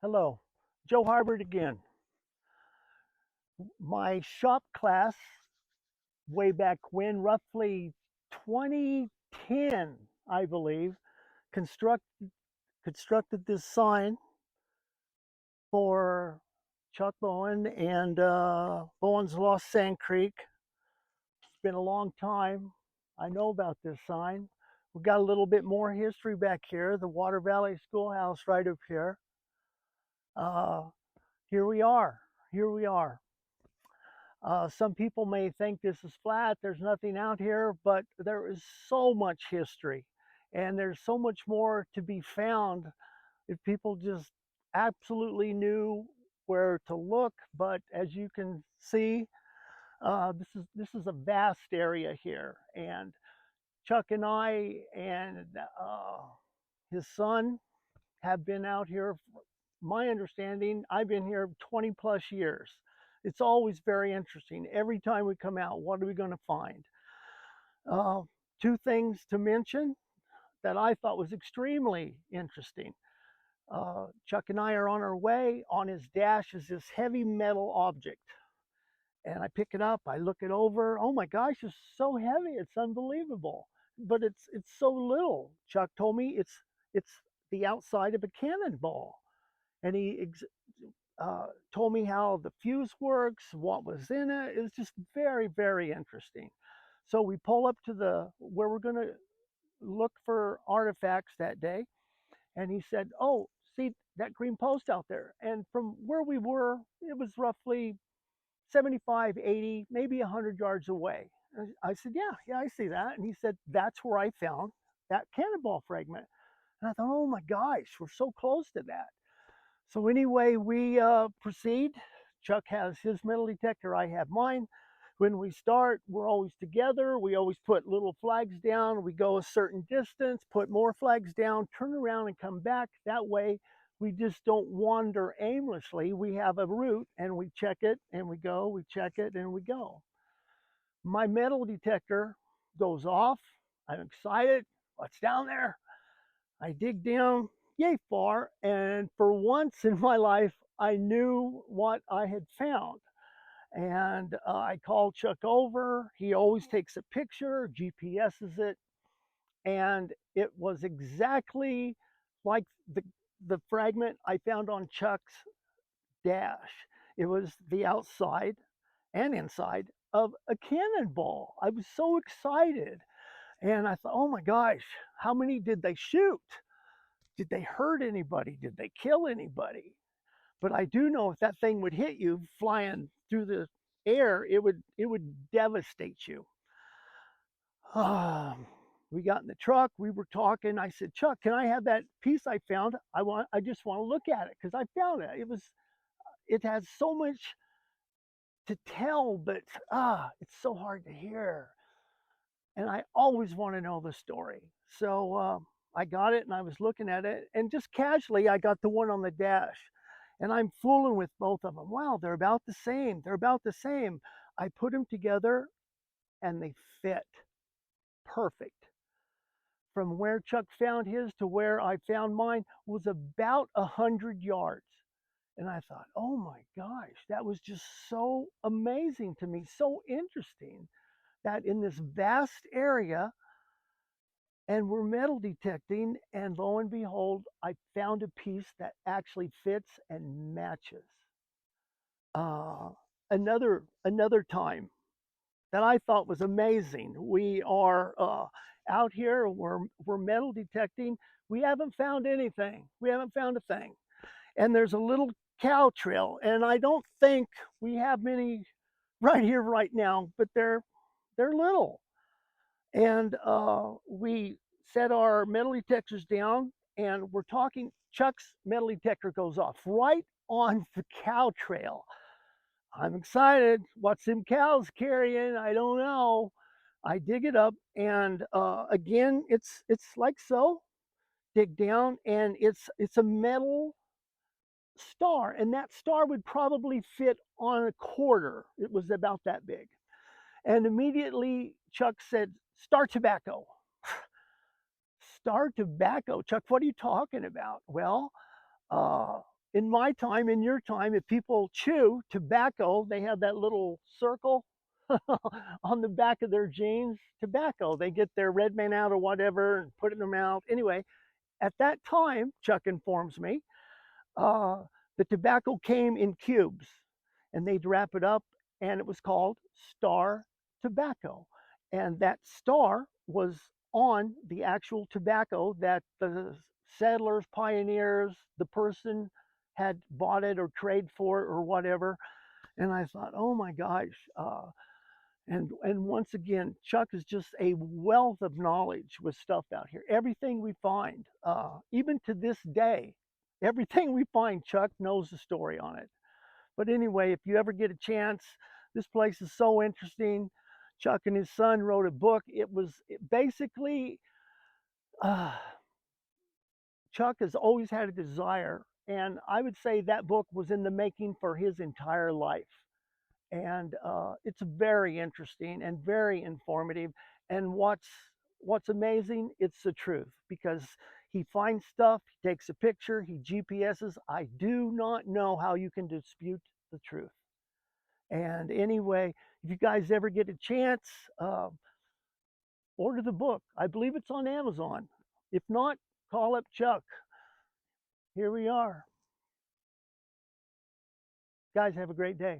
Hello, Joe Harbert again. My shop class, way back when, roughly 2010, I believe, construct, constructed this sign for Chuck Bowen and Bowens Lost Sand Creek. It's been a long time. I know about this sign. We've got a little bit more history back here. The Water Valley Schoolhouse right up here. Uh, Here we are. Here we are. Some people may think this is flat, there's nothing out here, but there is so much history and there's so much more to be found if people just absolutely knew where to look. But as you can see, this is a vast area here, and Chuck and I and his son have been out here. My understanding, I've been here 20 plus years. It's always very interesting. Every time we come out, what are we going to find? Uh, Two things to mention that I thought was extremely interesting. Chuck and I are on our way. On his dash is this heavy metal object. And I pick it up, I look it over. Oh my gosh, it's so heavy. It's unbelievable. But it's so little. Chuck told me it's the outside of a cannonball. And he told me how the fuse works, what was in it. It was just very, very interesting. So we pull up to the where we're going to look for artifacts that day, and he said, "Oh, see that green post out there?" And from where we were, it was roughly 75, 80, maybe 100 yards away. And I said, "Yeah, yeah, I see that." And he said, "That's where I found that cannonball fragment." And I thought, "Oh my gosh, we're so close to that." So anyway, we proceed. Chuck has his metal detector, I have mine. When we start, we're always together. We always put little flags down. We go a certain distance, put more flags down, turn around and come back. That way, we just don't wander aimlessly. We have a route and we check it and we go, we check it and we go. My metal detector goes off. I'm excited. What's down there? I dig down, yay far, and for once in my life, I knew what I had found. And I called Chuck over. He always takes a picture, GPSes it, and it was exactly like the fragment I found on Chuck's dash. It was the outside and inside of a cannonball. I was so excited. And I thought, oh my gosh, how many did they shoot? Did they hurt anybody? Did they kill anybody? But I do know if that thing would hit you flying through the air, it would devastate you. We got in the truck. We were talking. I said, "Chuck, can I have that piece I found? I just want to look at it because I found it. It has so much to tell, but it's so hard to hear, and I always want to know the story." So I got it and I was looking at it, and just casually, I got the one on the dash. And I'm fooling with both of them. Wow, they're about the same. They're about the same. I put them together and they fit perfect. From where Chuck found his to where I found mine was about 100 yards. And I thought, oh my gosh, that was just so amazing to me, so interesting that in this vast area, and we're metal detecting, and lo and behold, I found a piece that actually fits and matches. uh, another time that I thought was amazing. We are out here. We're metal detecting. We haven't found anything. We haven't found a thing. And there's a little cow trail, and I don't think we have many right here right now, but they're little. And we set our metal detectors down, and we're talking. Chuck's metal detector goes off right on the cow trail. I'm excited. What's them cows carrying? I don't know. I dig it up, and again, it's like so. Dig down, and it's a metal star, and that star would probably fit on a quarter. It was about that big. And immediately Chuck said, "Star tobacco." Star tobacco, Chuck. What are you talking about? Well, uh, in my time, in your time, if people chew tobacco, they have that little circle on the back of their jeans. Tobacco. They get their red man out or whatever and put it in their mouth. Anyway, at that time, Chuck informs me, uh, the tobacco came in cubes and they'd wrap it up, and it was called star tobacco. And that star was on the actual tobacco that the settlers, pioneers, the person had bought it or traded for it or whatever. And I thought, oh my gosh. And once again, Chuck is just a wealth of knowledge with stuff out here. Everything we find, even to this day, everything we find, Chuck knows the story on it. But anyway, if you ever get a chance, this place is so interesting. Chuck and his son wrote a book. Basically, uh, Chuck has always had a desire, and I would say that book was in the making for his entire life. And it's very interesting and very informative. And what's amazing, it's the truth, because he finds stuff, he takes a picture, he GPSs. I do not know how you can dispute the truth. And anyway, if you guys ever get a chance, uh, order the book. I believe it's on Amazon. If not, call up Chuck. Here we are. Guys, have a great day.